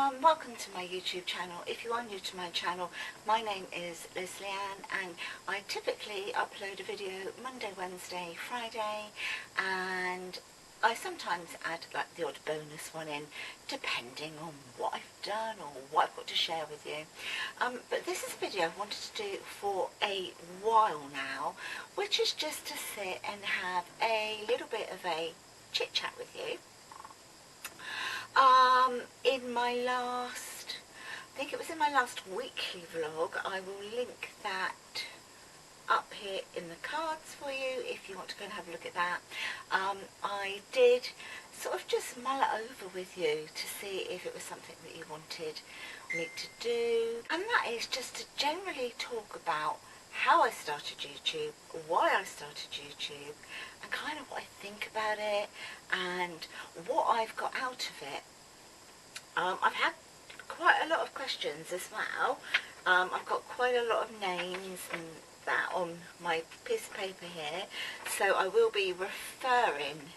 Welcome to my YouTube channel. If you are new to my channel, my name is Lesleyanne and I typically upload a video Monday, Wednesday, Friday, and I sometimes add like the odd bonus one in depending on what I've done or what I've got to share with you. But this is a video I've wanted to do for a while now, which is just to sit and have a little bit of a chit chat with you. In my last, I think it was in my last weekly vlog, I will link that up here in the cards for you if you want to go and have a look at that. I did sort of just mull it over with you to see if it was something that you wanted me to do, and that is just to generally talk about how I started YouTube, why I started YouTube, and kind of what I think about it and what I've got out of it. I've had quite a lot of questions as well. I've got quite a lot of names and that on my piece of paper here, so I will be referring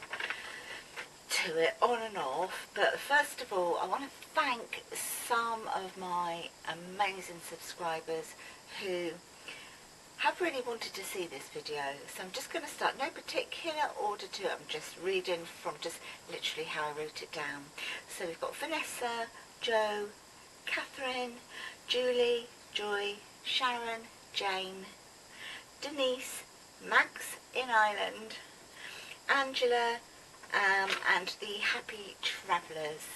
to it on and off. But first of all, I want to thank some of my amazing subscribers who have really wanted to see this video, so I'm just going to start, no particular order to it, I'm just reading from just literally how I wrote it down. So we've got Vanessa, Joe, Catherine, Julie, Joy, Sharon, Jane, Denise, Max in Ireland, Angela, and the Happy Travellers.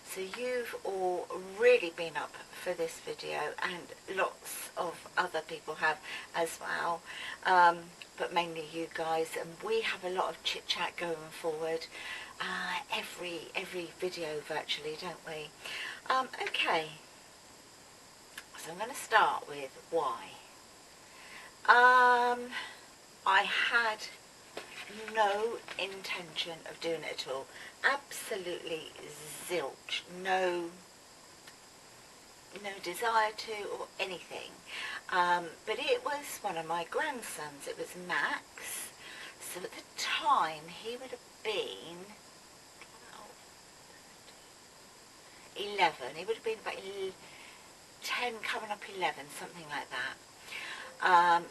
So you've all really been up for this video, and lots of other people have as well, but mainly you guys, and we have a lot of chit chat going forward every video virtually, don't we? Okay, so I'm going to start with why. I had no intention of doing it at all, absolutely zilch, no desire to or anything, but it was one of my grandsons. It was Max, so at the time he would have been 11, he would have been about 10 coming up 11, something like that.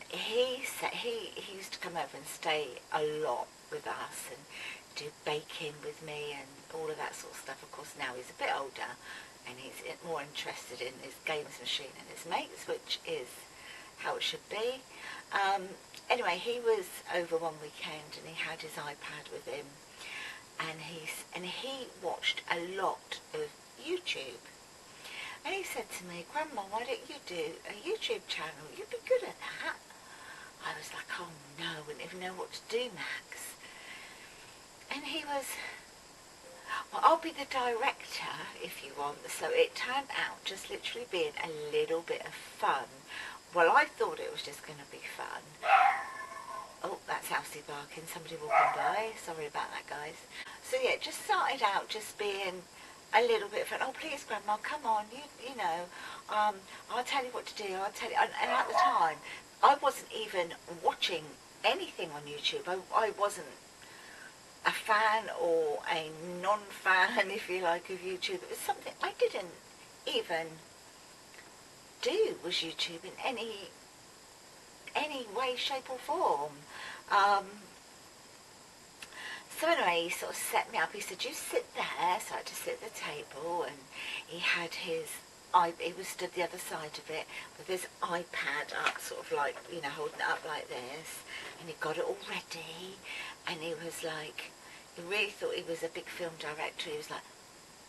He said he used to come over and stay a lot with us and do baking with me and all of that sort of stuff. Of course now he's a bit older and he's more interested in his games machine and his mates, which is how it should be. Anyway, he was over one weekend and he had his iPad with him, and he watched a lot of YouTube. And he said to me, "Grandma, why don't you do a YouTube channel? You'd be good at that." I was like, "Oh no, I wouldn't even know what to do, Max." And he was, "Well, I'll be the director if you want." So it turned out just literally being a little bit of fun. Well, I thought it was just going to be fun. Oh, that's Elsie barking, somebody walking by. Sorry about that, guys. So yeah, it just started out just being a little bit of fun. "Oh, please, Grandma, come on, you know, I'll tell you what to do, I'll tell you." And at the time, I wasn't even watching anything on YouTube. I wasn't a fan or a non-fan, if you like, of YouTube. It was something I didn't even do, was YouTube in any way, shape or form. So anyway, he sort of set me up. He said, "You sit there." So I had to sit at the table, and he had his he was stood the other side of it with his iPad up, sort of like, you know, holding it up like this, and he got it all ready, and he was like, he really thought he was a big film director. He was like,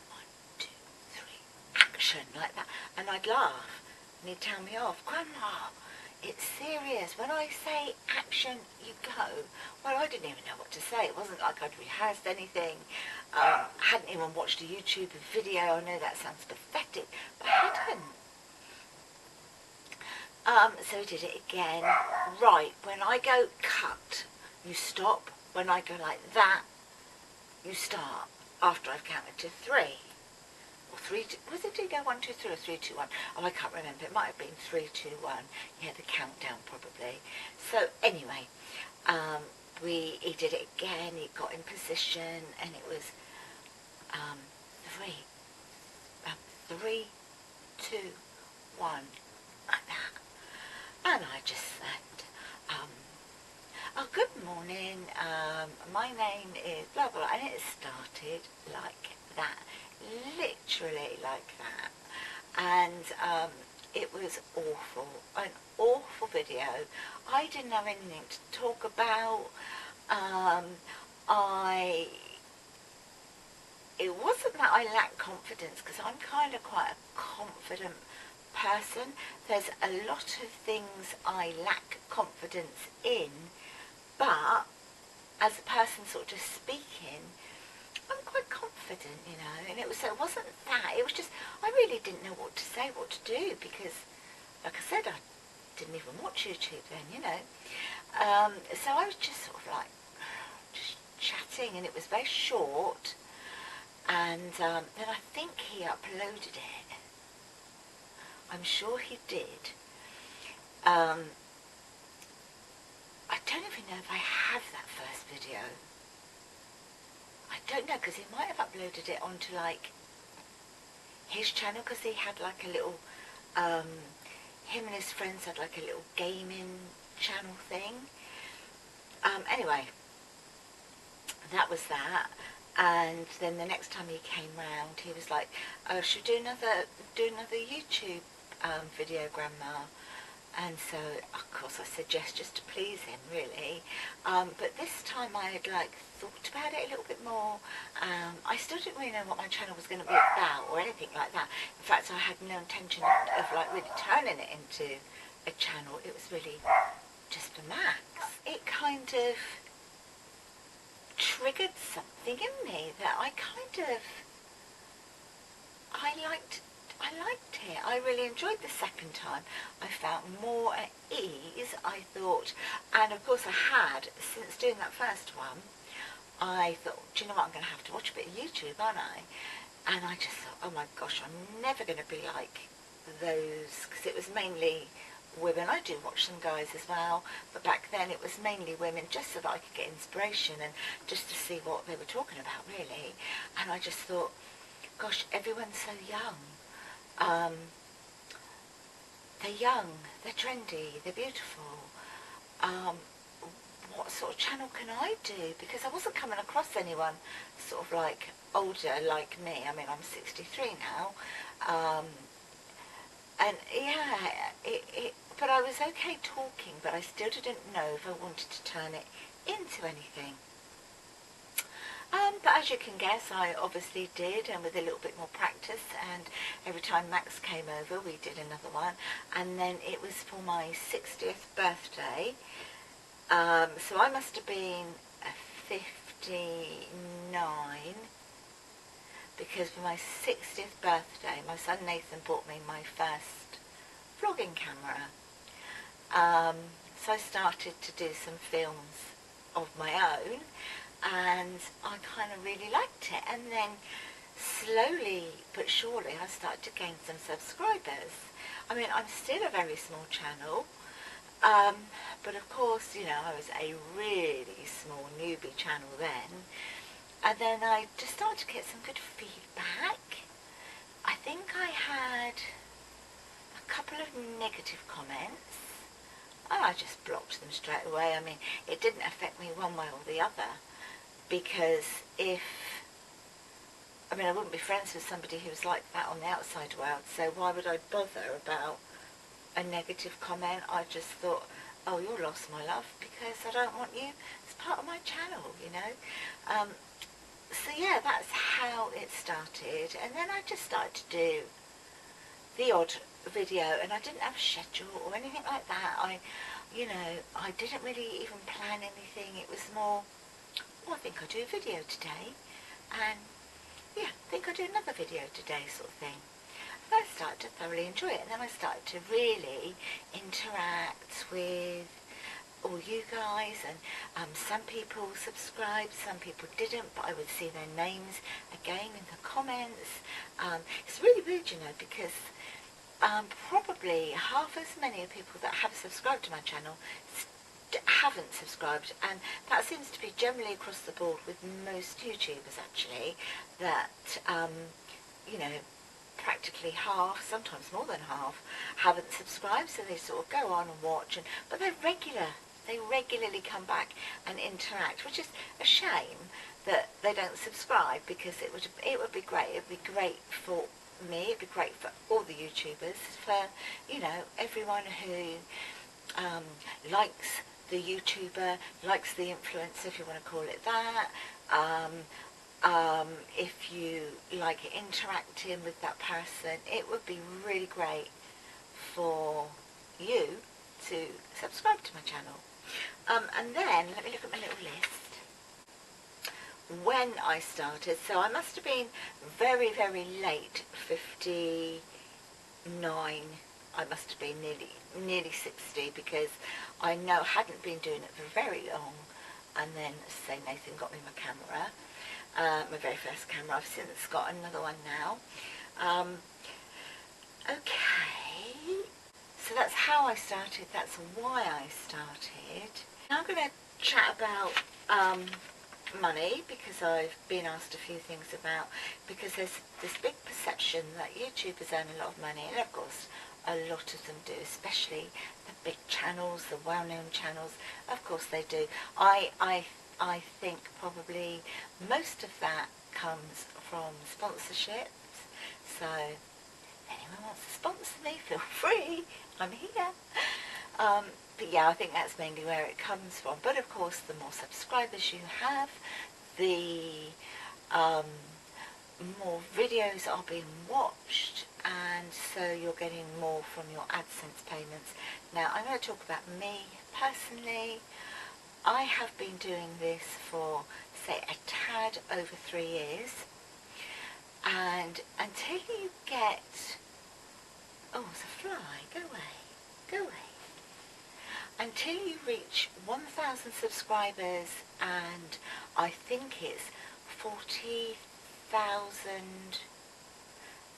1, 2, 3, action, like that, and I'd laugh, and he'd tell me off. "Grandma, it's serious. When I say action, you go." Well, I didn't even know what to say. It wasn't like I'd rehearsed anything. Hadn't even watched a YouTube video. I know that sounds pathetic, but I hadn't. So he did it again. "Right, when I go cut, you stop. When I go like that, you start. After I've counted to 3. Or 3, was it, did it go 1, 2, 3 or 3, 2, 1? Oh, I can't remember. It might have been 3, 2, 1. Yeah, the countdown probably. So anyway, he did it again. He got in position, and it was 3, 3, 2, 1, like that. And I just said, oh, good morning, my name is blah blah, and it started like that, literally like that. And it was awful, an awful video. I didn't have anything to talk about. It wasn't that I lacked confidence, because I'm kind of quite a confident person. There's a lot of things I lack confidence in, but as a person sort of speaking, I'm quite confident, you know. And it wasn't that, it was just, I really didn't know what to say, what to do, because like I said, I didn't even watch YouTube then, you know. So I was just sort of like just chatting, and it was very short. And then I think he uploaded it. I'm sure he did. I don't even know if I have that first video. I don't know, because he might have uploaded it onto like his channel, because he had like a little, him and his friends had like a little gaming channel thing. Anyway, that was that. And then the next time he came round, he was like, oh, should we do another YouTube video, Grandma? And so, of course, I said yes, just to please him, really. But this time I had like thought about it a little bit more. I still didn't really know what my channel was going to be about or anything like that. In fact, I had no intention of like really turning it into a channel. It was really just for Max. It kind of triggered something in me that I liked it. I really enjoyed the second time. I felt more at ease, I thought. And of course I had, since doing that first one, I thought, do you know what, I'm going to have to watch a bit of YouTube, aren't I? And I just thought, oh my gosh, I'm never going to be like those, because it was mainly women. I do watch some guys as well, but back then it was mainly women, just so that I could get inspiration and just to see what they were talking about, really. And I just thought, gosh, everyone's so young. They're young, they're trendy, they're beautiful. What sort of channel can I do? Because I wasn't coming across anyone sort of like older like me. I mean, I'm 63 now. And yeah, but I was okay talking, but I still didn't know if I wanted to turn it into anything. But as you can guess, I obviously did, and with a little bit more practice, and every time Max came over, we did another one. And then it was for my 60th birthday. So I must have been 59, because for my 60th birthday, my son Nathan bought me my first vlogging camera. So I started to do some films of my own, and I kind of really liked it. And then slowly but surely I started to gain some subscribers. I mean, I'm still a very small channel, but of course, you know, I was a really small newbie channel then. And then I just started to get some good feedback. I think I had a couple of negative comments, and I just blocked them straight away. I mean, it didn't affect me one way or the other, because I wouldn't be friends with somebody who was like that on the outside world, so why would I bother about a negative comment? I just thought, oh, you're lost, my love, because I don't want you as part of my channel, you know. So yeah, that's how it started. And then I just started to do the odd video, and I didn't have a schedule or anything like that. I didn't really even plan anything. It was more, oh, I think I'll do a video today, and yeah, I think I'll do another video today, sort of thing. And I started to thoroughly enjoy it, and then I started to really interact with all you guys, and some people subscribed, some people didn't, but I would see their names again in the comments. It's really weird, you know, because probably half as many people that have subscribed to my channel haven't subscribed, and that seems to be generally across the board with most YouTubers, actually, that you know, practically half, sometimes more than half, haven't subscribed, so they sort of go on and watch, but they're regular. They regularly come back and interact, which is a shame that they don't subscribe, because it would be great. It would be great for me, it'd be great for all the YouTubers, for, you know, everyone who likes the YouTuber, likes the influencer, if you want to call it that. If you like interacting with that person, it would be really great for you to subscribe to my channel. And then, let me look at my little list. When I started, so I must have been very, very late, 59. I must have been nearly 60, because I know I hadn't been doing it for very long. And then, say, Nathan got me my camera, my very first camera. I've since got another one now. Okay, so that's how I started, that's why I started. Now I'm going to chat about money, because I've been asked a few things about, because there's this big perception that YouTubers earn a lot of money, and of course a lot of them do, especially the big channels, the well-known channels. Of course they do. I think probably most of that comes from sponsorships. So anyone wants to sponsor me, feel free, I'm here. But yeah, I think that's mainly where it comes from. But of course, the more subscribers you have, the more videos are being watched, and so you're getting more from your AdSense payments. Now, I'm going to talk about me personally. I have been doing this for, say, a tad over 3 years, and until you get, oh, it's a fly, go away, go away. Until you reach 1,000 subscribers, and I think it's 40,000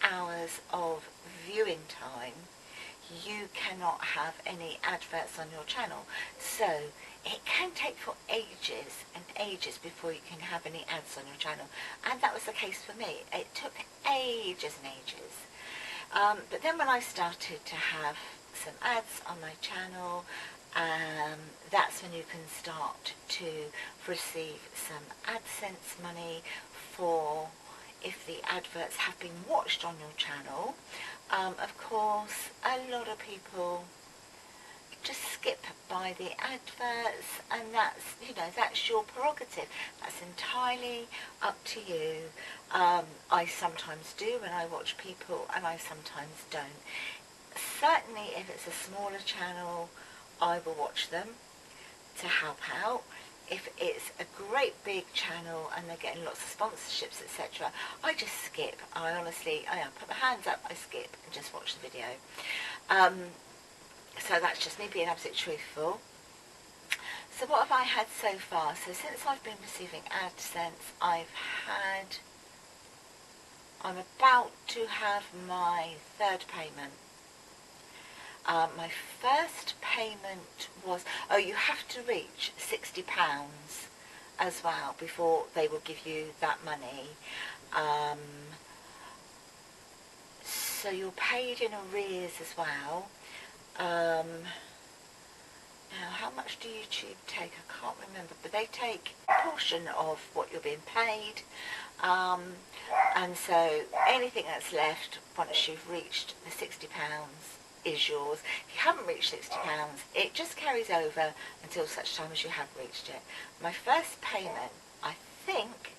hours of viewing time, you cannot have any adverts on your channel. So it can take for ages and ages before you can have any ads on your channel, and that was the case for me. It took ages and ages. But then when I started to have some ads on my channel, that's when you can start to receive some AdSense money for if the adverts have been watched on your channel. Of course, a lot of people just skip by the adverts, and that's, you know, that's your prerogative. That's entirely up to you. I sometimes do when I watch people, and I sometimes don't. Certainly if it's a smaller channel, I will watch them to help out. If it's a great big channel and they're getting lots of sponsorships, etc., I just skip. I honestly, I put my hands up, I skip and just watch the video. So that's just me being absolutely truthful. So what have I had so far? So since I've been receiving AdSense, I'm about to have my 3rd payment. My first payment was, oh, you have to reach £60 as well before they will give you that money. So you're paid in arrears as well. Now, how much do YouTube take? I can't remember, but they take a portion of what you're being paid. And so anything that's left once you've reached the £60 is yours. If you haven't reached £60, it just carries over until such time as you have reached it. My first payment, I think,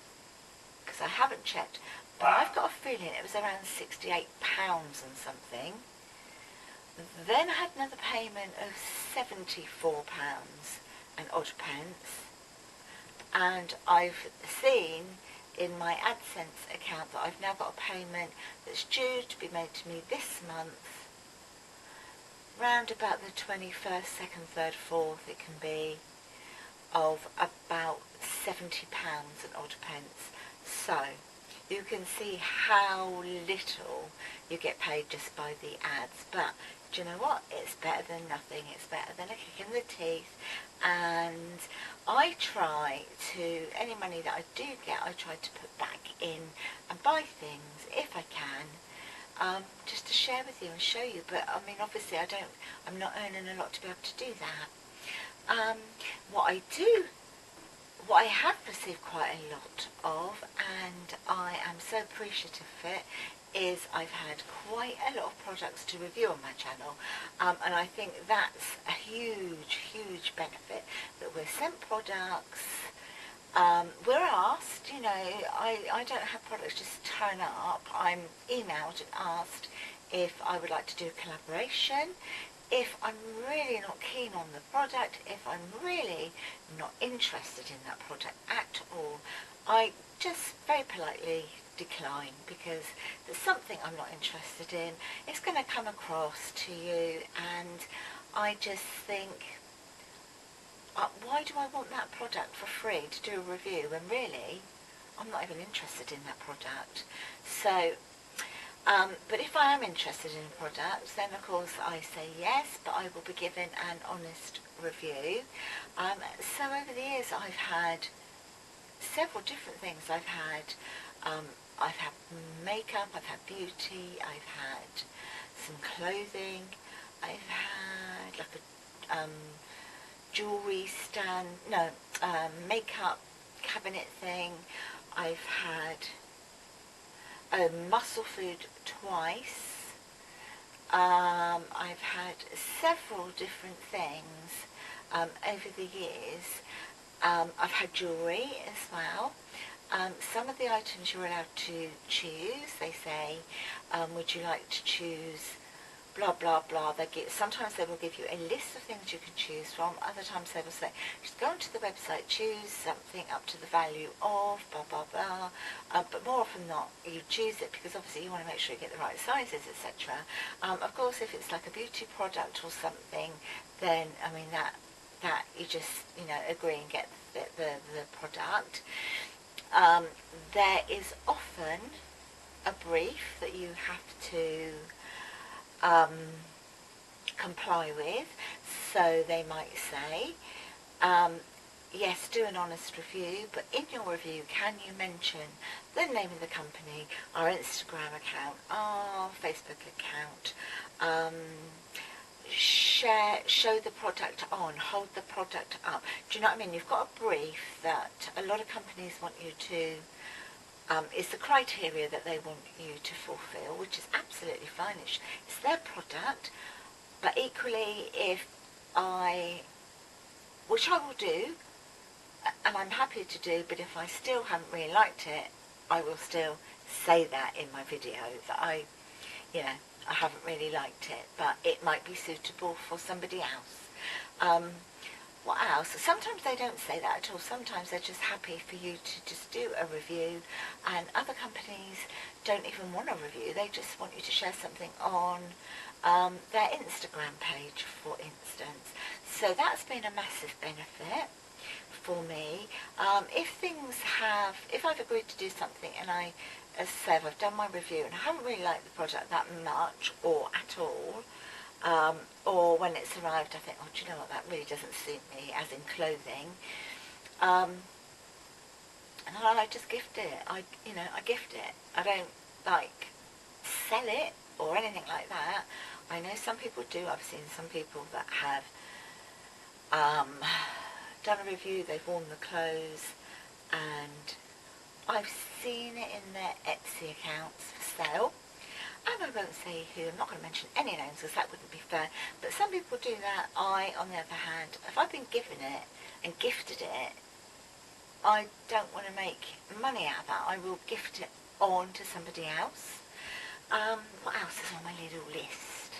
because I haven't checked, but I've got a feeling it was around £68 and something. Then I had another payment of £74 and odd pence, and I've seen in my AdSense account that I've now got a payment that's due to be made to me this month, round about the 21st, 2nd, 3rd, 4th it can be, of about £70 and odd pence. So you can see how little you get paid just by the ads, but do you know what? It's better than nothing. It's better than a kick in the teeth. And I try to, any money that I do get, I try to put back in and buy things if I can, just to share with you and show you. But I mean, obviously I'm not earning a lot to be able to do that. What I have received quite a lot of, and I am so appreciative of it, is I've had quite a lot of products to review on my channel, and I think that's a huge benefit, that we're sent products. We're asked, you know, I don't have products just turn up. I'm emailed and asked if I would like to do a collaboration, if I'm really not keen on the product, if I'm really not interested in that product at all. I just very politely decline, because there's something I'm not interested in. It's going to come across to you, and I just think, why do I want that product for free to do a review when really I'm not even interested in that product? So but if I am interested in a product, then of course I say yes, but I will be given an honest review. So over the years I've had several different things. I've had makeup, I've had beauty, I've had some clothing, I've had like a jewellery stand, no, makeup cabinet thing. I've had Musclefood twice. I've had several different things over the years. I've had jewellery as well. Some of the items you're allowed to choose. They say, would you like to choose blah blah blah. Sometimes they will give you a list of things you can choose from. Other times they will say, just go onto the website, choose something up to the value of blah blah blah. But more often than not, you choose it because obviously you want to make sure you get the right sizes, etc. Of course, if it's like a beauty product or something, then I mean that you just, you know, agree and get the product. There is often a brief that you have to comply with. So they might say, yes, do an honest review, but in your review, can you mention the name of the company, our Instagram account, our Facebook account, show the product on, hold the product up. Do you know what I mean? You've got a brief that a lot of companies want you to, is the criteria that they want you to fulfill, which is absolutely fine. It's their product. But equally, which I will do, and I'm happy to do, but if I still haven't really liked it, I will still say that in my video, that I haven't really liked it, but it might be suitable for somebody else. What else? Sometimes they don't say that at all. Sometimes they're just happy for you to just do a review, and other companies don't even want a review. They just want you to share something on their Instagram page, for instance. So that's been a massive benefit for me. If I've agreed to do something and as I said, I've done my review and I haven't really liked the product that much or at all, or when it's arrived I think, oh, do you know what, that really doesn't suit me, as in clothing, and I just gift it. I gift it. I don't like sell it or anything like that. I know some people do. I've seen some people that have done a review, they've worn the clothes, and I've seen it in their Etsy accounts for sale. And I won't say who, I'm not going to mention any names because that wouldn't be fair, but some people do that. I, on the other hand, if I've been given it and gifted it, I don't want to make money out of that. I will gift it on to somebody else. What else is on my little list?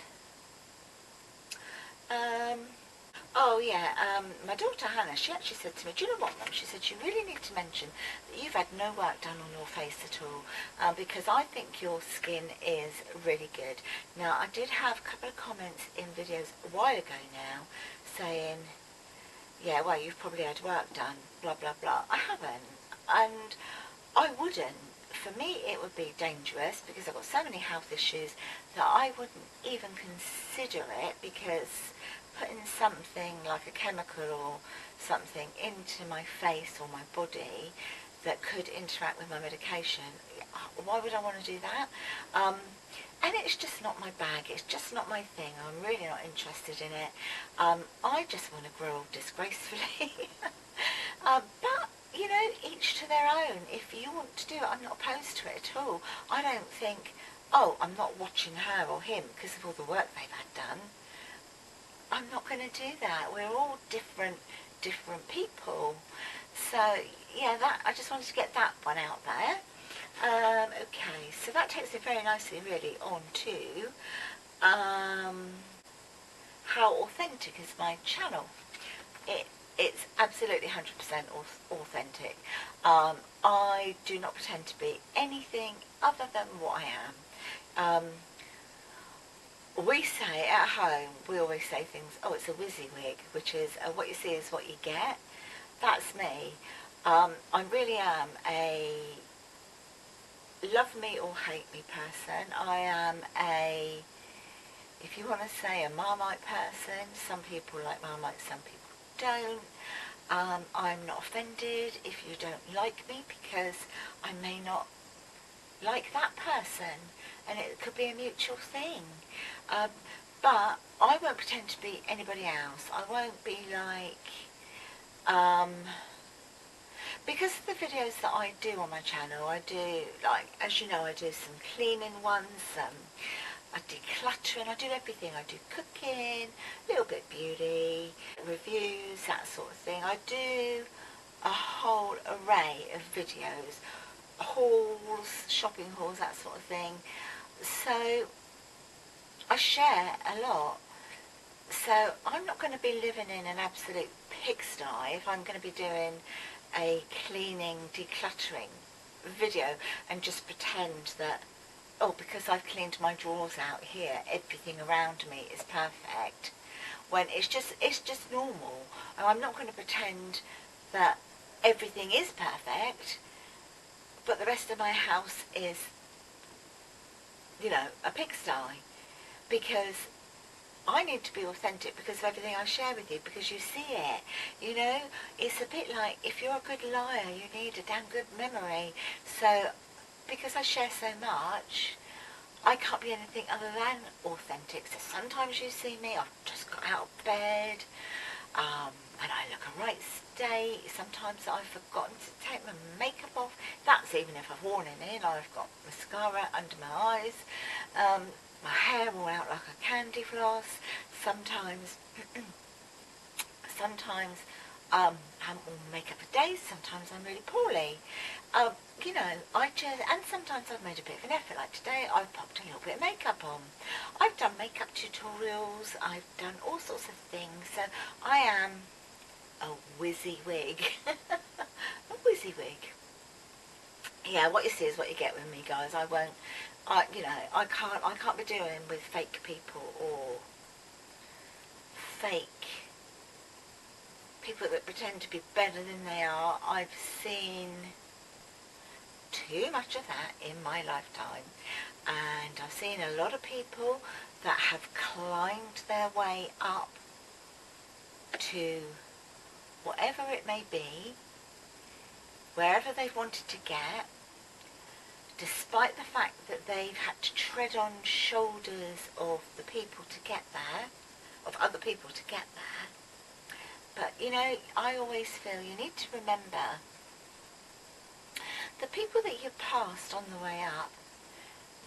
Oh yeah, my daughter Hannah, she actually said to me, do you know what, Mum? She said, you really need to mention that you've had no work done on your face at all, because I think your skin is really good. Now, I did have a couple of comments in videos a while ago now saying, yeah, well, you've probably had work done, blah, blah, blah. I haven't, and I wouldn't. For me, it would be dangerous because I've got so many health issues that I wouldn't even consider it, because putting something like a chemical or something into my face or my body that could interact with my medication, why would I want to do that? And it's just not my bag. It's just not my thing. I'm really not interested in it. I just want to grow old disgracefully. But, you know, each to their own. If you want to do it, I'm not opposed to it at all. I don't think, oh, I'm not watching her or him because of all the work they've had done. I'm not going to do that. We're all different people. So, yeah, that I just wanted to get that one out there. Okay, so that takes me very nicely really on to how authentic is my channel. It's absolutely 100% authentic. I do not pretend to be anything other than what I am. We say at home, we always say things, oh, it's a WYSIWYG, which is what you see is what you get. That's me. I really am a love me or hate me person. I am a, if you want to say, a Marmite person. Some people like Marmite, some people don't. I'm not offended if you don't like me, because I may not like that person, and it could be a mutual thing. But I won't pretend to be anybody else. I won't be like, because of the videos that I do on my channel, I do, like, as you know, I do some cleaning ones, I do decluttering, I do everything. I do cooking, a little bit of beauty, reviews, that sort of thing. I do a whole array of videos, hauls, shopping hauls, that sort of thing. So I share a lot. So I'm not going to be living in an absolute pigsty if I'm going to be doing a cleaning, decluttering video and just pretend that, oh, because I've cleaned my drawers out here, everything around me is perfect, when it's just normal. And I'm not going to pretend that everything is perfect, but the rest of my house is, you know, a pigsty, because I need to be authentic because of everything I share with you, because you see it. You know, it's a bit like, if you're a good liar, you need a damn good memory. So, because I share so much, I can't be anything other than authentic. So sometimes you see me, I've just got out of bed, and I look a right state. Sometimes I've forgotten to take my makeup off. That's even if I've worn it in. I've got mascara under my eyes. My hair all out like a candy floss. Sometimes, I haven't worn makeup for days. Sometimes I'm really poorly. You know, and sometimes I've made a bit of an effort. Like today, I've popped a little bit of makeup on. I've done makeup tutorials. I've done all sorts of things. So I am a WYSIWYG. A WYSIWYG. Yeah, what you see is what you get with me, guys. I won't. You know, I can't be doing with fake people or fake people that pretend to be better than they are. I've seen too much of that in my lifetime, and I've seen a lot of people that have climbed their way up to whatever it may be, wherever they've wanted to get, despite the fact that they've had to tread on shoulders of the people to get there, of other people to get there. But, you know, I always feel you need to remember the people that you passed on the way up,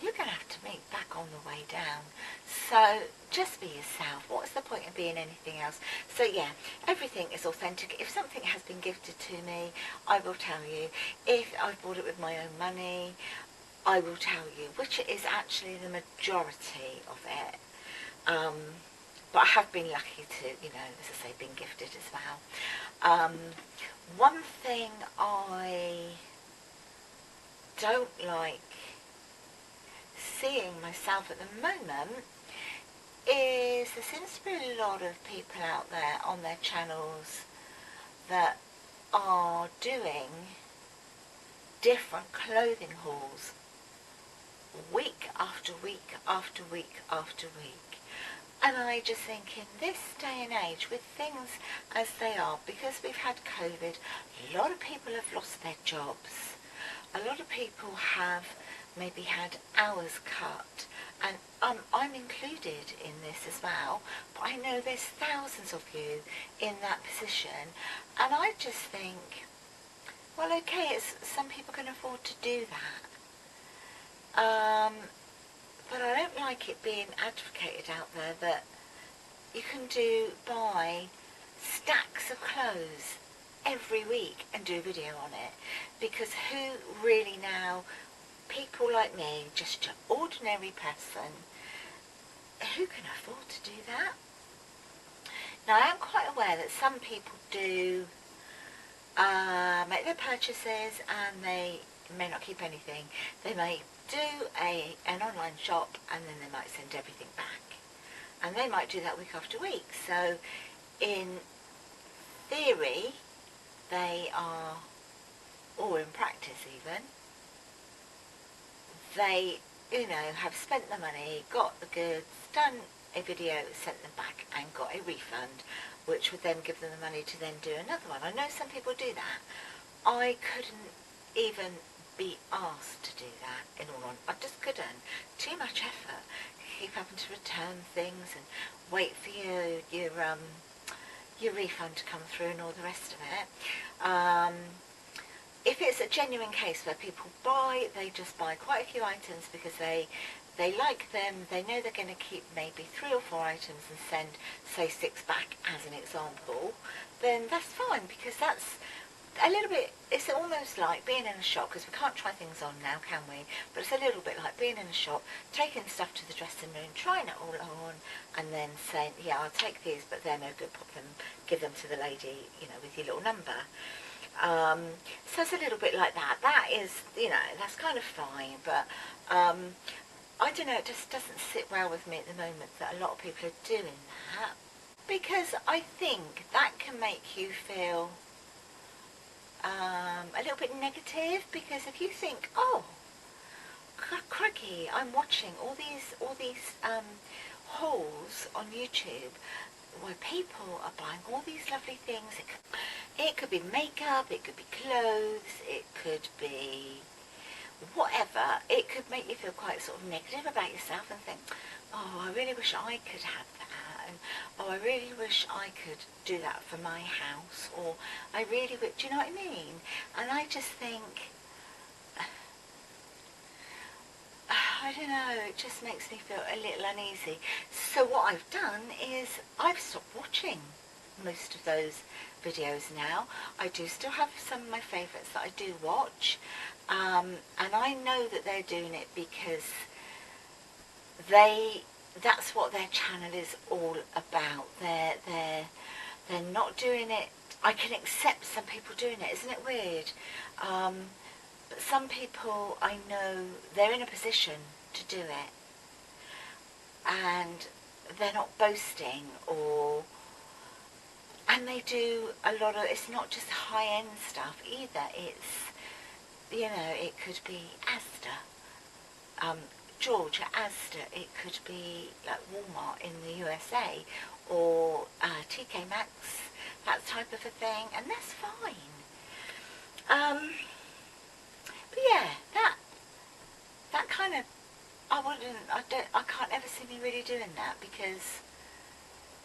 you're going to have to meet back on the way down. So just be yourself. What's the point of being anything else? So yeah, everything is authentic. If something has been gifted to me, I will tell you. If I've bought it with my own money, I will tell you, which is actually the majority of it. But I have been lucky to, you know, as I say, been gifted as well. One thing I don't like seeing myself at the moment is there seems to be a lot of people out there on their channels that are doing different clothing hauls week after week after week after week. And I just think in this day and age, with things as they are, because we've had COVID, a lot of people have lost their jobs. a lot of people have maybe had hours cut, and I'm included in this as well, but I know there's thousands of you in that position, and I just think, well, okay, some people can afford to do that, but I don't like it being advocated out there that you can buy stacks of clothes every week and do a video on it, because who really now, people like me, just your ordinary person, who can afford to do that? Now, I am quite aware that some people do make their purchases and they may not keep anything. They may do an online shop and then they might send everything back, and they might do that week after week. So in theory they are, or in practice even, they, you know, have spent the money, got the goods, done a video, sent them back and got a refund, which would then give them the money to then do another one. I know some people do that. I couldn't even be asked to do that, in all honesty. I just couldn't. Too much effort. Keep having to return things and wait for your refund to come through and all the rest of it. If it's a genuine case where people buy, they just buy quite a few items because they like them, they know they're going to keep maybe 3 or 4 items and send, say, 6 back as an example, then that's fine, because that's a little bit, it's almost like being in a shop, because we can't try things on now, can we? But it's a little bit like being in a shop, taking stuff to the dressing room, trying it all on, and then saying, yeah, I'll take these, but they're no good, give them to the lady, you know, with your little number. So it's a little bit like that. That is, you know, that's kind of fine, but I don't know, it just doesn't sit well with me at the moment that a lot of people are doing that, because I think that can make you feel a little bit negative, because if you think, oh, crikey, I'm watching all these hauls on YouTube where people are buying all these lovely things. It could be makeup, it could be clothes, it could be whatever. It could make you feel quite sort of negative about yourself and think, oh, I really wish I could have that, and oh, I really wish I could do that for my house, or I really would, do you know what I mean? And I just think, I don't know, it just makes me feel a little uneasy. So what I've done is I've stopped watching most of those videos now. I do still have some of my favourites that I do watch, and I know that they're doing it because that's what their channel is all about. They're not doing it. I can accept some people doing it, isn't it weird? But some people, I know they're in a position to do it, and they're not boasting, and they do a lot of, it's not just high-end stuff either. It's, you know, it could be Asda, Georgia Asda, it could be like Walmart in the USA, or TK Maxx, that type of a thing, and that's fine. But yeah, that kind of, I can't ever see me really doing that, because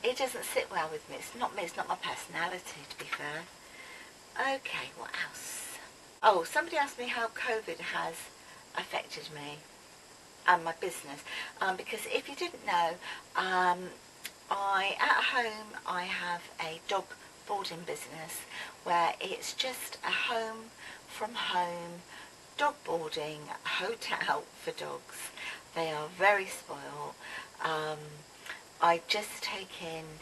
it doesn't sit well with me. It's not me, it's not my personality, to be fair. Okay, what else? Oh, somebody asked me how COVID has affected me and my business, because if you didn't know, at home I have a dog boarding business where it's just a home from home dog boarding hotel for dogs. They are very spoiled. I just take in,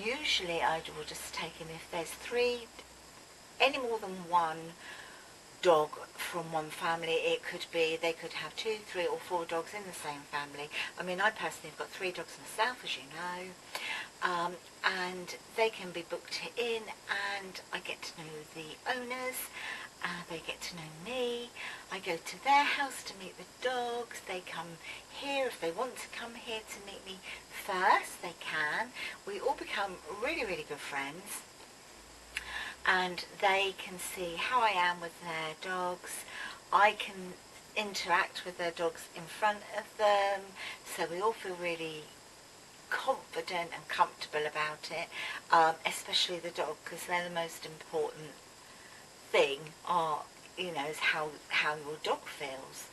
usually I will just take in, if there's 3, any more than 1 dog from one family, it could be, they could have 2, 3 or 4 dogs in the same family. I mean, I personally have got 3 dogs myself, as you know, and they can be booked in, and I get to know the owners, they get to know me. I go to their house to meet the dogs. They come here if they want to come here to meet me first, they can. We all become really, really good friends, and they can see how I am with their dogs. I can interact with their dogs in front of them, so we all feel really confident and comfortable about it, especially the dog, because they're the most important thing, is how your dog feels.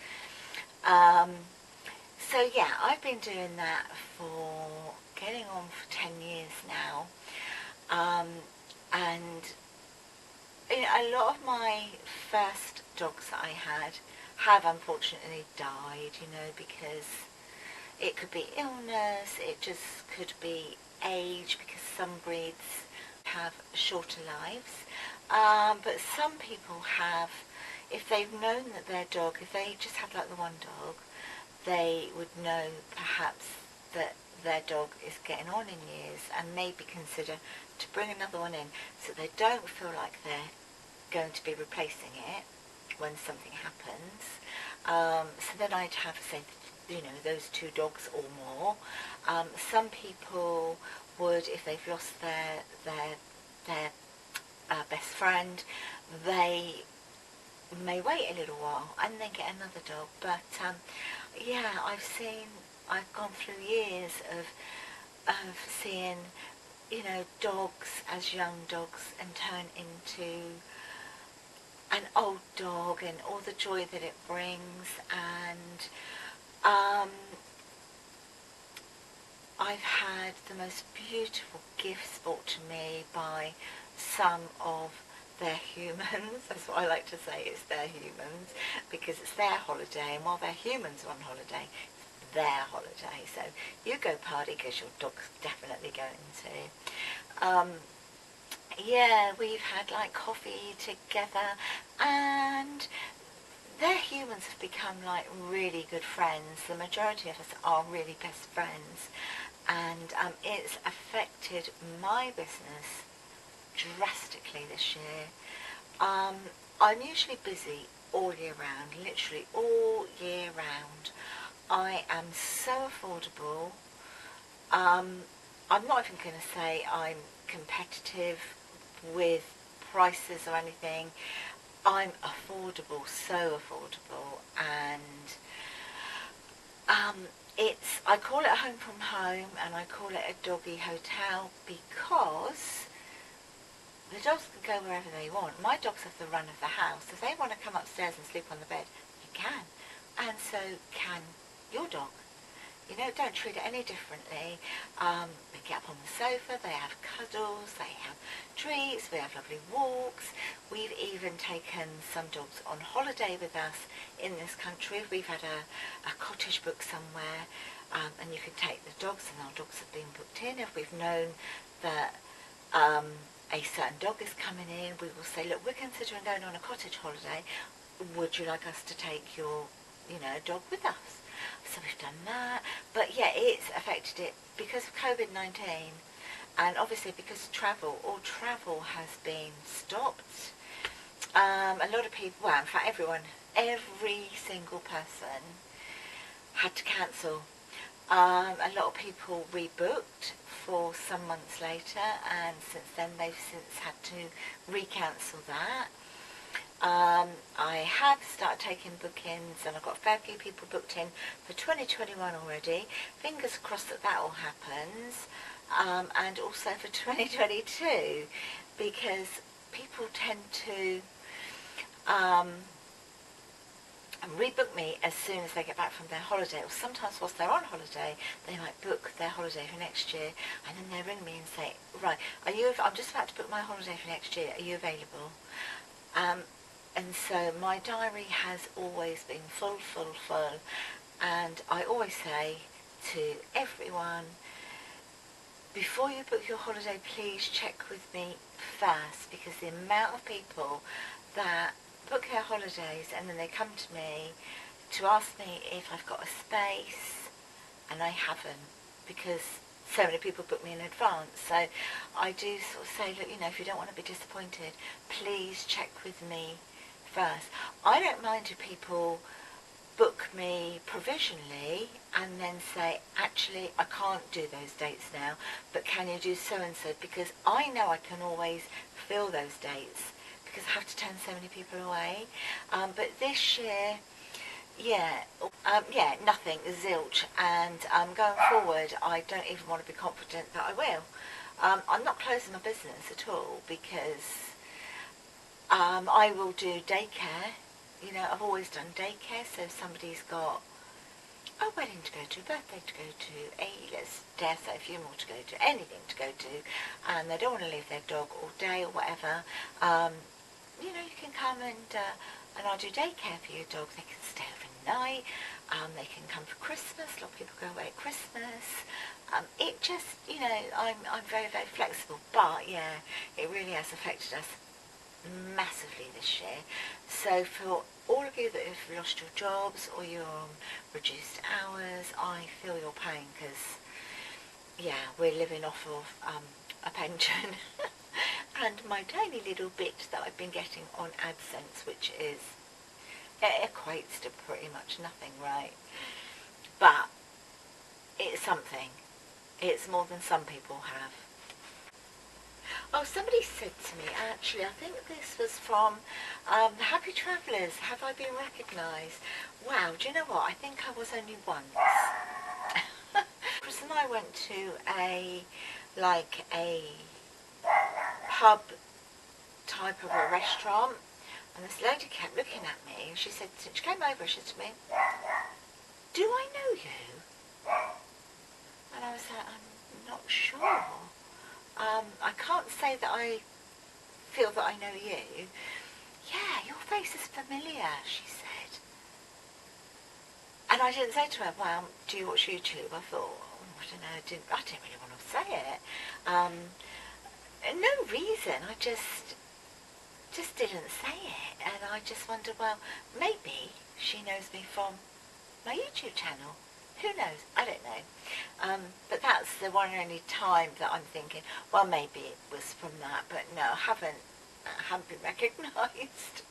So yeah, I've been doing that for getting on for 10 years now, and a lot of my first dogs that I had have unfortunately died, because it could be illness, it just could be age, because some breeds have shorter lives. But some people have, if they've known that their dog, if they just have like the one dog, they would know perhaps that their dog is getting on in years and maybe consider to bring another one in, so they don't feel like they're going to be replacing it when something happens. So then I'd have, say, those 2 dogs or more. Some people would, if they've lost their best friend, they may wait a little while and then get another dog. But yeah, I've gone through years of seeing, dogs as young dogs and turn into an old dog, and all the joy that it brings. And I've had the most beautiful gifts brought to me by some of their humans. That's what I like to say, it's their humans, because it's their holiday, and while their humans are on holiday, it's their holiday. So you go party, because your dog's definitely going to. Yeah, we've had like coffee together, and their humans have become like really good friends. The majority of us are really best friends, and it's affected my business drastically this year. I'm usually busy all year round, literally all year round. I am so affordable. I'm not even going to say I'm competitive with prices or anything. I'm affordable, so affordable, and I call it a home from home, and I call it a doggy hotel, because the dogs can go wherever they want. My dogs have the run of the house. If they want to come upstairs and sleep on the bed, they can, and so can your dog. Don't treat it any differently. They get up on the sofa, they have cuddles, they have treats, we have lovely walks. We've even taken some dogs on holiday with us in this country. We've had a cottage booked somewhere, and you can take the dogs, and our dogs have been booked in. If we've known that a certain dog is coming in, we will say, look, we're considering going on a cottage holiday. Would you like us to take your, dog with us? So we've done that. But yeah, it's affected it because of COVID-19, and obviously because all travel has been stopped. A lot of people, well, in fact every single person had to cancel. A lot of people rebooked for some months later, and since then they've since had to recancel that. I have started taking bookings, and I've got a fair few people booked in for 2021 already. Fingers crossed that that all happens, and also for 2022, because people tend to rebook me as soon as they get back from their holiday, or sometimes whilst they're on holiday they might book their holiday for next year, and then they ring me and say, right, I'm just about to book my holiday for next year, are you available? And so my diary has always been full, and I always say to everyone, before you book your holiday, please check with me first, because the amount of people that book their holidays and then they come to me to ask me if I've got a space, and I haven't, because so many people book me in advance. So I do sort of say, look, if you don't want to be disappointed, please check with me first. I don't mind if people book me provisionally and then say, actually I can't do those dates now, but can you do so and so, because I know I can always fill those dates, because I have to turn so many people away. But this year, yeah, nothing, zilch. And going forward, I don't even want to be confident that I will. I'm not closing my business at all, because I will do daycare. You know, I've always done daycare, so if somebody's got a wedding to go to, a birthday to go to, let's dare say a funeral to go to, anything to go to, and they don't want to leave their dog all day or whatever, you know, you can come and I'll do daycare for your dog. They can stay overnight, they can come for Christmas, a lot of people go away at Christmas. It just, you know, I'm very, very flexible, but yeah, it really has affected us massively this year. So for all of you that have lost your jobs or you're on reduced hours, I feel your pain, because yeah, we're living off of a pension and my tiny little bit that I've been getting on AdSense, which is, it equates to pretty much nothing, right? But it's something. It's more than some people have. Oh, somebody said to me, actually, I think this was from the Happy Travellers, have I been recognised? Wow, do you know what? I think I was only once. Chris and I went to a pub type of a restaurant, and this lady kept looking at me, and she said, she came over, she said to me, do I know you? And I was like, I'm not sure. I can't say that I feel that I know you. Yeah, your face is familiar, she said. And I didn't say to her, well, do you watch YouTube? I thought, oh, I don't know, I didn't really want to say it. No reason, I just didn't say it. And I just wondered, well, maybe she knows me from my YouTube channel. Who knows? I don't know. But that's the one and only time that I'm thinking, well, maybe it was from that, but no, I haven't been recognised.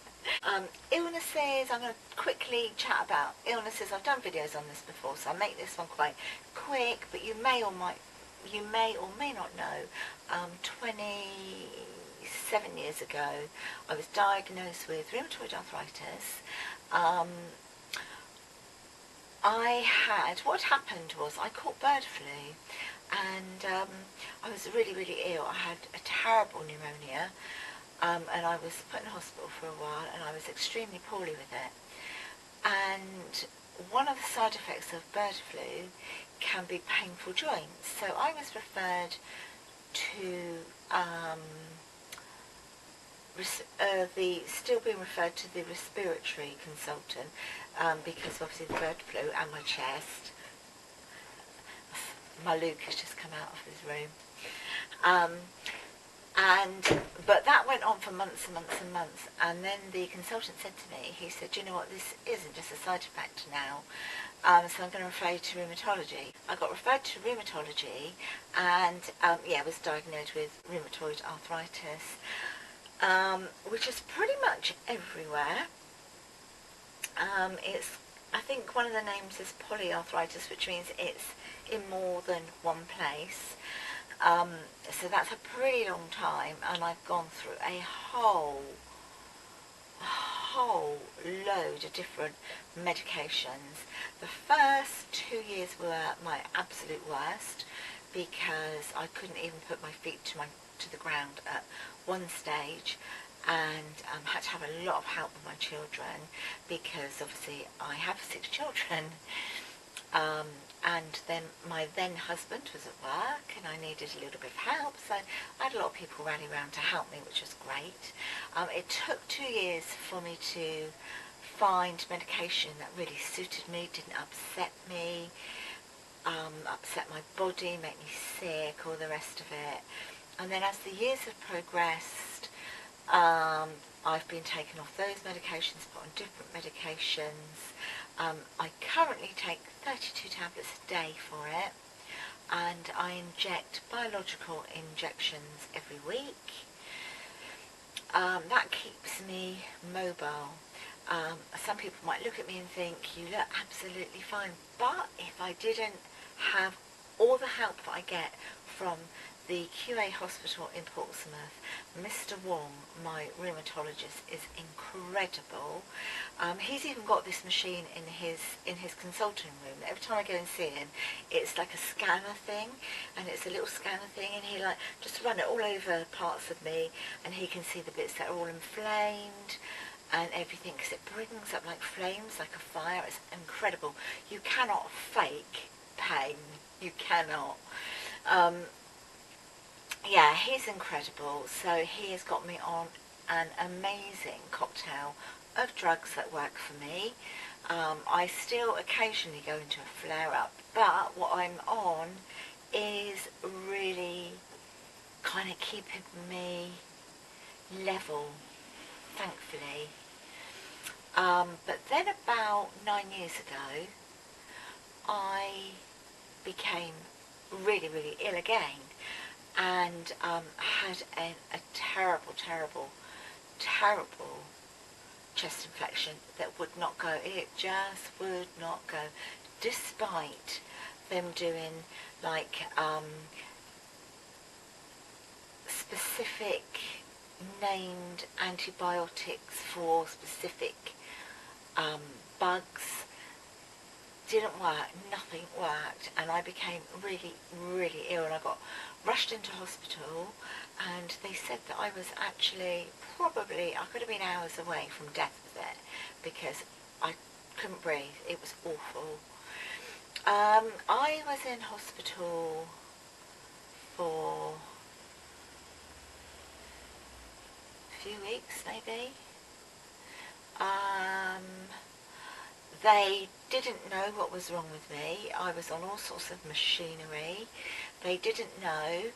Illnesses, I'm going to quickly chat about illnesses. I've done videos on this before, so I'll make this one quite quick, but you may or may not know, 27 years ago, I was diagnosed with rheumatoid arthritis. What happened was I caught bird flu, and I was really, really ill. I had a terrible pneumonia, and I was put in hospital for a while, and I was extremely poorly with it. And one of the side effects of bird flu can be painful joints. So I was referred to still being referred to the respiratory consultant, because obviously the bird flu and my chest. My Luke has just come out of his room. But that went on for months and months and months, and then the consultant said to me, he said, you know what, this isn't just a side effect now, so I'm going to refer you to rheumatology. I got referred to rheumatology, and was diagnosed with rheumatoid arthritis, which is pretty much everywhere. I think one of the names is polyarthritis, which means it's in more than one place. So that's a pretty long time, and I've gone through a whole load of different medications. The first 2 years were my absolute worst, because I couldn't even put my feet to the ground at one stage, and had to have a lot of help with my children, because obviously I have 6 children, and then my then husband was at work, and I needed a little bit of help, so I had a lot of people rally around to help me, which was great. It took 2 years for me to find medication that really suited me, didn't upset me, upset my body, make me sick, all the rest of it. And then as the years have progressed, I've been taken off those medications, put on different medications. I currently take 32 tablets a day for it, and I inject biological injections every week. That keeps me mobile. Some people might look at me and think, you look absolutely fine, but if I didn't have all the help that I get from the QA hospital in Portsmouth, Mr. Wong, my rheumatologist, is incredible. He's even got this machine in his consulting room. Every time I go and see him, it's like a scanner thing, and it's a little scanner thing, and he like just run it all over parts of me, and he can see the bits that are all inflamed and everything, because it brings up like flames, like a fire. It's incredible. You cannot fake pain. You cannot. Yeah, he's incredible. So he has got me on an amazing cocktail of drugs that work for me. I still occasionally go into a flare-up, but what I'm on is really kind of keeping me level, thankfully. But then about 9 years ago, I became really, really ill again, and had a terrible, terrible, terrible chest infection that would not go. It just would not go, despite them doing like specific named antibiotics for specific bugs. Didn't work, nothing worked, and I became really, really ill, and I got rushed into hospital, and they said that I was actually probably, I could have been hours away from death with it, because I couldn't breathe. It was awful. I was in hospital for a few weeks maybe. They didn't know what was wrong with me. I was on all sorts of machinery. They didn't know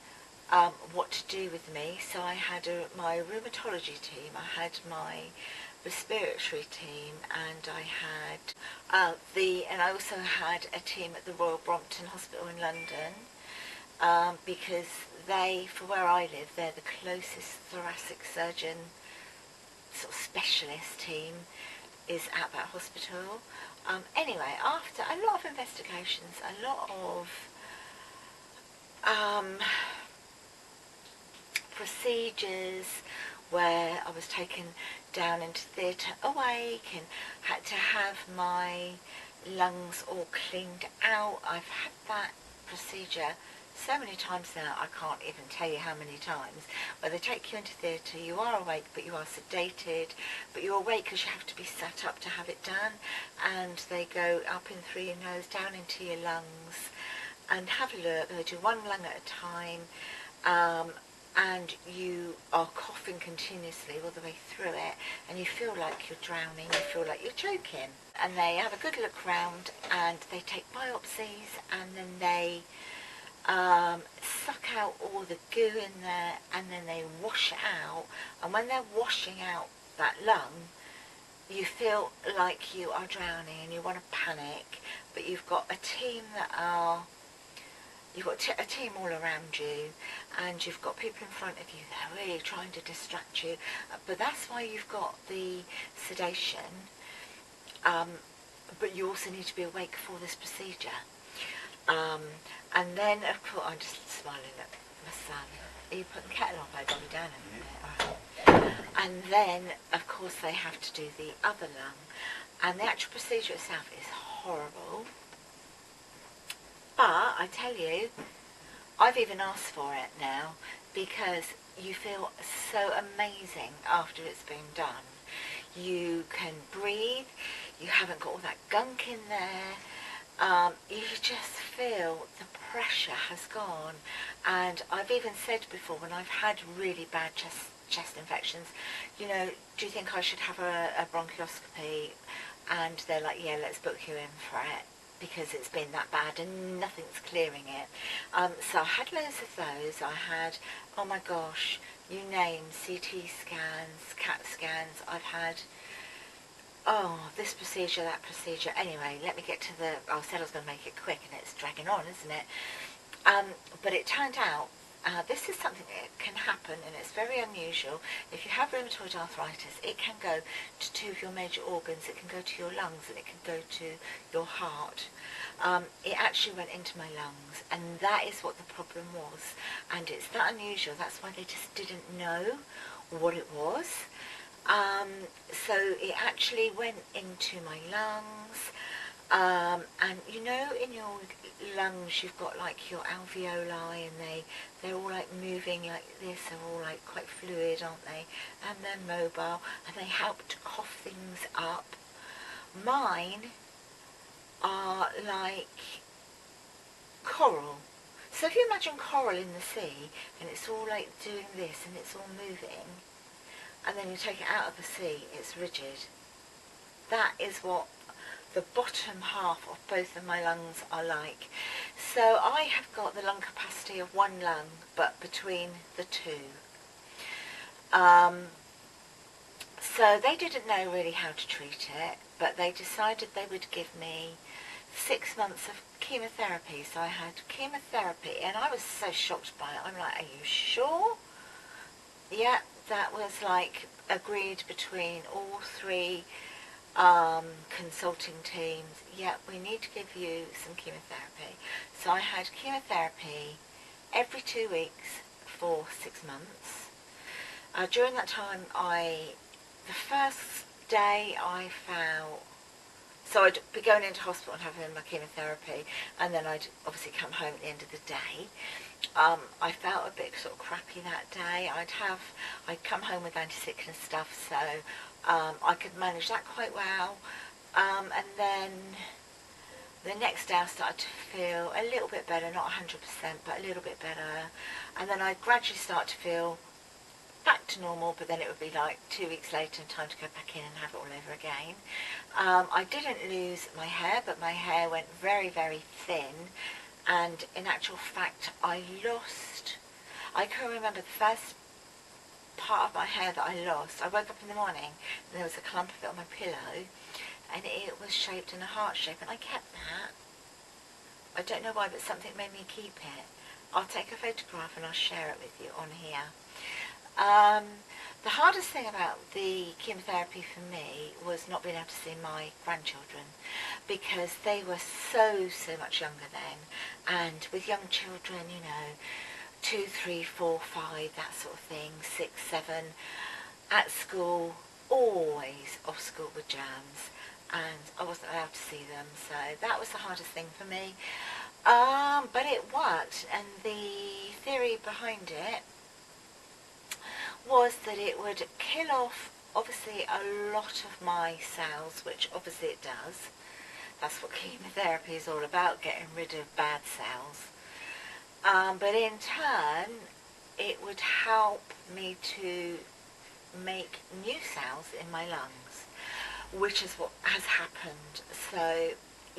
what to do with me. So I had my rheumatology team, I had my respiratory team, and I had and I also had a team at the Royal Brompton Hospital in London, because for where I live, they're the closest thoracic surgeon sort of specialist team is at that hospital. Anyway, after a lot of investigations, a lot of procedures where I was taken down into theatre awake and had to have my lungs all cleaned out. I've had that procedure so many times now, I can't even tell you how many times, where they take you into theatre, you are awake but you are sedated, but you're awake because you have to be sat up to have it done, and they go up in through your nose, down into your lungs, and have a look. They do one lung at a time, and you are coughing continuously all the way through it, and you feel like you're drowning, you feel like you're choking. And they have a good look round, and they take biopsies, and then they suck out all the goo in there, and then they wash it out. And when they're washing out that lung, you feel like you are drowning and you want to panic, but you've got a team a team all around you, and you've got people in front of you that are really trying to distract you, but that's why you've got the sedation, but you also need to be awake for this procedure. And then, of course, I'm just smiling at my son. Are you putting the kettle on? I'll go down in a minute. Right. And then, of course, they have to do the other lung. And the actual procedure itself is horrible. But, I tell you, I've even asked for it now, because you feel so amazing after it's been done. You can breathe, you haven't got all that gunk in there. You just feel the pressure has gone. And I've even said before, when I've had really bad chest infections, you know, do you think I should have a bronchoscopy? And they're like, yeah, let's book you in for it, because it's been that bad and nothing's clearing it. So I had loads of those. I had, oh my gosh, you name, CT scans, CAT scans. I've had, oh, this procedure, that procedure. Anyway, let me get to I said I was going to make it quick, and it's dragging on, isn't it? But it turned out This is something that can happen, and it's very unusual. If you have rheumatoid arthritis, it can go to two of your major organs. It can go to your lungs, and it can go to your heart. It actually went into my lungs, and that is what the problem was. And it's that unusual. That's why they just didn't know what it was. So it actually went into my lungs. And you know, in your lungs you've got like your alveoli, and they're all like moving like this. They're all like quite fluid, aren't they? And they're mobile, and they help to cough things up. Mine are like coral. So if you imagine coral in the sea, and it's all like doing this, and it's all moving, and then you take it out of the sea, it's rigid. That is what the bottom half of both of my lungs are like. So I have got the lung capacity of one lung, but between the two. So they didn't know really how to treat it, but they decided they would give me 6 months of chemotherapy. So I had chemotherapy, and I was so shocked by it. I'm like, are you sure? Yeah, that was like agreed between all three consulting teams. Yeah, we need to give you some chemotherapy. So I had chemotherapy every 2 weeks for 6 months. During that time, the first day I felt, so I'd be going into hospital and having my chemotherapy, and then I'd obviously come home at the end of the day. I felt a bit sort of crappy that day. I'd come home with anti-sickness stuff, so I could manage that quite well. And then the next day I started to feel a little bit better, not 100%, but a little bit better. And then I'd gradually start to feel back to normal, but then it would be like 2 weeks later and time to go back in and have it all over again. I didn't lose my hair, but my hair went very, very thin. And in actual fact, I can remember the first part of my hair that I lost. I woke up in the morning and there was a clump of it on my pillow, and it was shaped in a heart shape, and I kept that. I don't know why, but something made me keep it. I'll take a photograph and I'll share it with you on here. The hardest thing about the chemotherapy for me was not being able to see my grandchildren, because they were so much younger then, and with young children, you know, 2, 3, 4, 5, that sort of thing, 6, 7, at school, always off school with germs, and I wasn't allowed to see them, so that was the hardest thing for me. But it worked, and the theory behind it was that it would kill off, obviously, a lot of my cells, which obviously it does. That's what chemotherapy is all about, getting rid of bad cells. But in turn, it would help me to make new cells in my lungs, which is what has happened. So,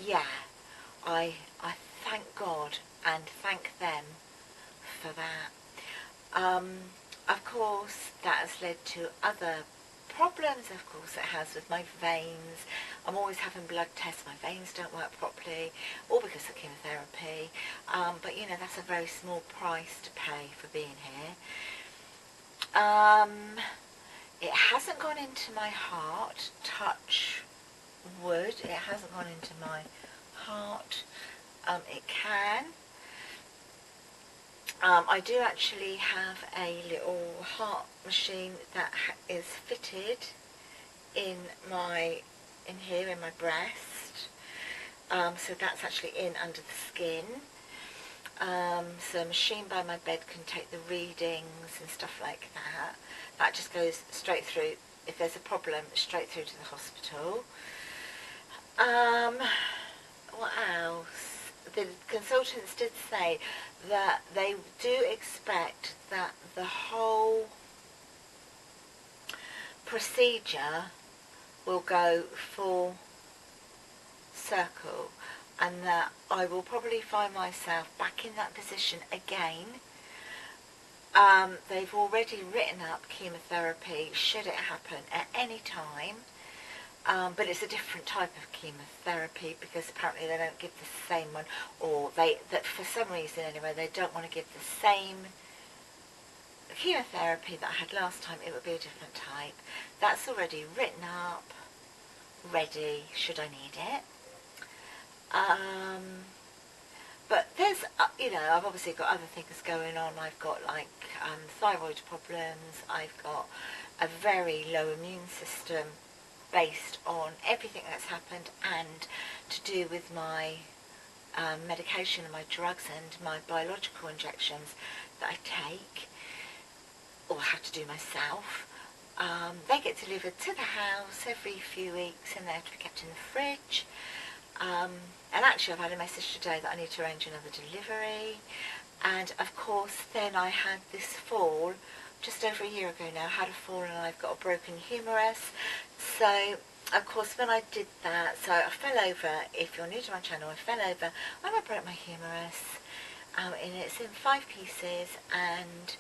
yeah, I thank God and thank them for that. Of course, that has led to other problems, of course it has, with my veins. I'm always having blood tests. My veins don't work properly, all because of chemotherapy. But, you know, that's a very small price to pay for being here. It hasn't gone into my heart, touch wood. It hasn't gone into my heart. It can. I do actually have a little heart machine that is fitted in here in my breast. So that's actually in under the skin. So a machine by my bed can take the readings and stuff like that. That just goes straight through, if there's a problem, straight through to the hospital. What else? The consultants did say that they do expect that the whole procedure will go full circle, and that I will probably find myself back in that position again. They've already written up chemotherapy should it happen at any time. But it's a different type of chemotherapy, because apparently they don't give the same one, or that for some reason anyway, they don't want to give the same chemotherapy that I had last time, it would be a different type. That's already written up, ready, should I need it. But there's, you know, I've obviously got other things going on. I've got like thyroid problems. I've got a very low immune system based on everything that's happened and to do with my medication and my drugs and my biological injections that I take or have to do myself. They get delivered to the house every few weeks and they have to be kept in the fridge. And actually I've had a message today that I need to arrange another delivery. And of course then I had this fall just over a year ago now. I had a fall and I've got a broken humerus. So of course when I did that, so I fell over. If you're new to my channel, I fell over and I broke my humerus. And it's in 5 pieces and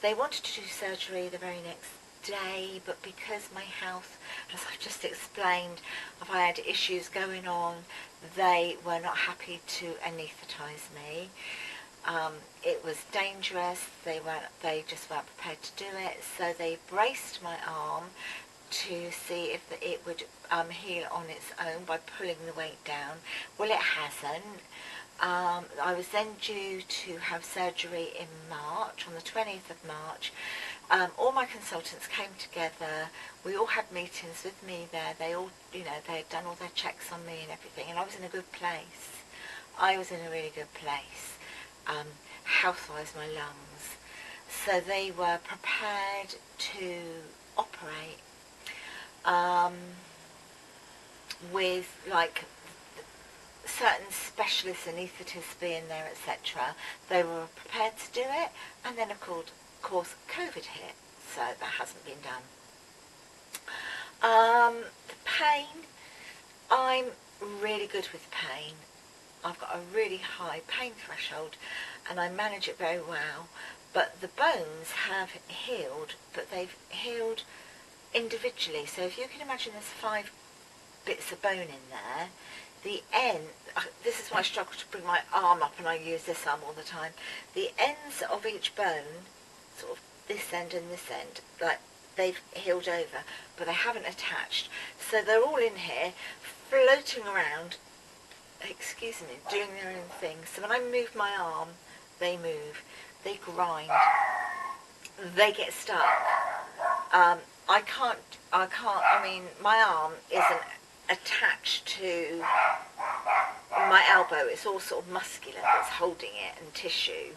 they wanted to do surgery the very next day, but because my health, as I've just explained, if I had issues going on, they were not happy to anaesthetize me. It was dangerous. They just weren't prepared to do it, so they braced my arm to see if it would heal on its own by pulling the weight down. Well, it hasn't. I was then due to have surgery in March, on the 20th of March. All my consultants came together. We all had meetings with me there. They all, you know, they had done all their checks on me and everything, and I was in a good place. I was in a really good place, health-wise, my lungs. So they were prepared to operate with like certain specialist anaesthetists being there, etc. They were prepared to do it, and then of course COVID hit, so that hasn't been done. The pain, I'm really good with pain. I've got a really high pain threshold and I manage it very well, but the bones have healed, but they've healed individually. So if you can imagine there's 5 bits of bone in there, the end, this is why I struggle to bring my arm up and I use this arm all the time, the ends of each bone, sort of this end and this end, like they've healed over, but they haven't attached. So they're all in here, floating around, excuse me, doing their own thing. So when I move my arm, they move, they grind, they get stuck. I mean, my arm isn't attached to my elbow. It's all sort of muscular that's holding it and tissue.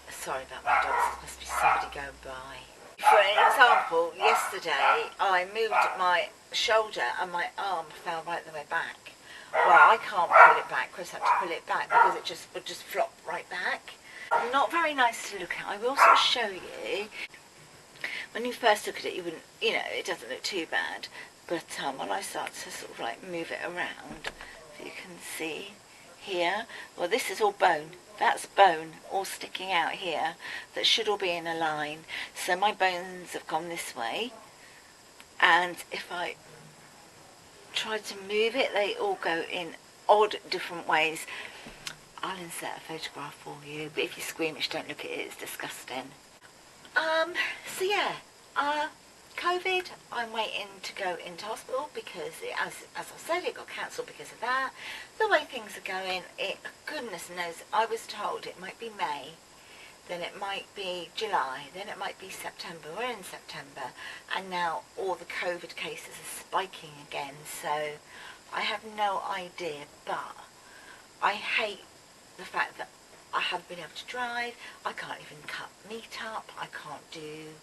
Sorry about my dogs, there must be somebody going by. For example, yesterday I moved my shoulder and my arm fell right the way back. Well, I can't pull it back. Chris had to pull it back because it would just flop right back. Not very nice to look at. I will sort of show you. When you first look at it, you wouldn't, you know, it doesn't look too bad. But when I start to sort of like move it around, if you can see here, well, this is all bone. That's bone all sticking out here. That should all be in a line. So my bones have gone this way, and if I try to move it, they all go in odd different ways. I'll insert a photograph for you, but if you're squeamish, don't look at it, it's disgusting. So yeah, COVID, I'm waiting to go into hospital because as I said, it got cancelled because of that. The way things are going, goodness knows, I was told it might be May, then it might be July, then it might be September. We're in September, and now all the COVID cases are spiking again, so I have no idea, but I hate the fact that I haven't been able to drive. I can't even cut meat up. I can't do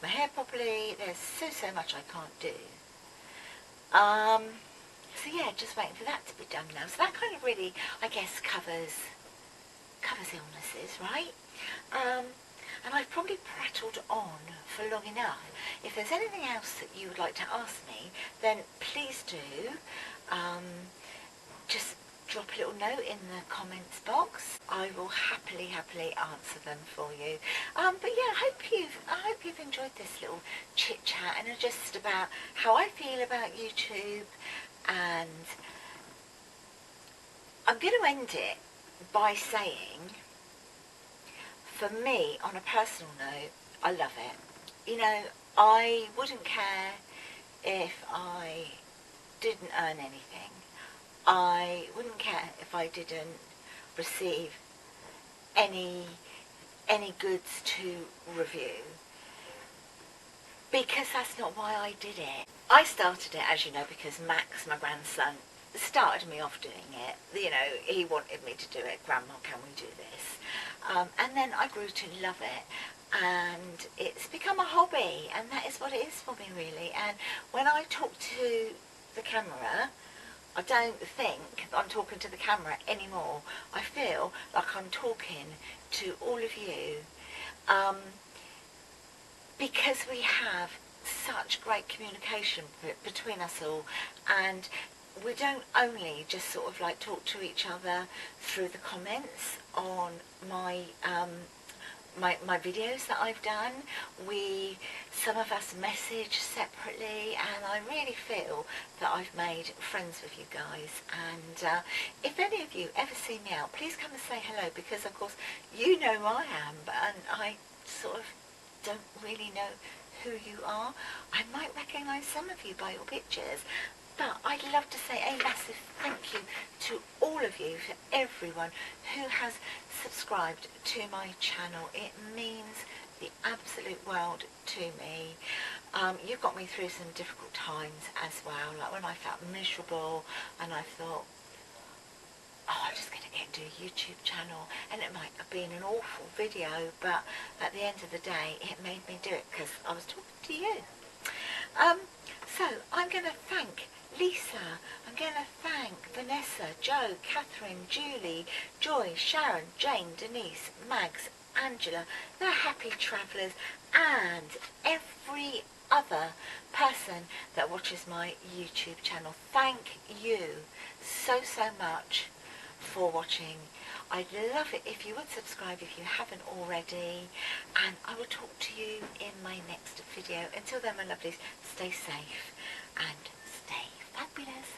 my hair properly. There's so much I can't do. So yeah, just waiting for that to be done now. So that kind of really, I guess, covers illnesses, right? And I've probably prattled on for long enough. If there's anything else that you would like to ask me, then please do. Just drop a little note in the comments box. I will happily answer them for you. But yeah, I hope you've enjoyed this little chit chat and just about how I feel about YouTube. And I'm going to end it by saying, for me, on a personal note, I love it. You know, I wouldn't care if I didn't earn anything. I wouldn't care if I didn't receive any goods to review, because that's not why I did it. I started it, as you know, because Max, my grandson, started me off doing it. You know, he wanted me to do it. Grandma, can we do this? And then I grew to love it, and it's become a hobby, and that is what it is for me, really. And when I talk to the camera, I don't think I'm talking to the camera anymore. I feel like I'm talking to all of you, because we have such great communication between us all, and we don't only just sort of like talk to each other through the comments on my my videos that I've done. Some of us message separately, and I really feel that I've made friends with you guys. And if any of you ever see me out, please come and say hello, because of course you know who I am, and I sort of don't really know who you are. I might recognise some of you by your pictures, but I'd love to say a massive thank you to all of you, for everyone who has subscribed to my channel. It means the absolute world to me. You got me through some difficult times as well, like when I felt miserable and I thought, oh, I'm just going to get into a YouTube channel, and it might have been an awful video, but at the end of the day it made me do it because I was talking to you. So I'm going to thank Lisa, I'm going to thank Vanessa, Joe, Catherine, Julie, Joy, Sharon, Jane, Denise, Mags, Angela, the Happy Travellers, and every other person that watches my YouTube channel. Thank you so much for watching. I'd love it if you would subscribe if you haven't already, and I will talk to you in my next video. Until then, my lovelies, stay safe and stay fabulous.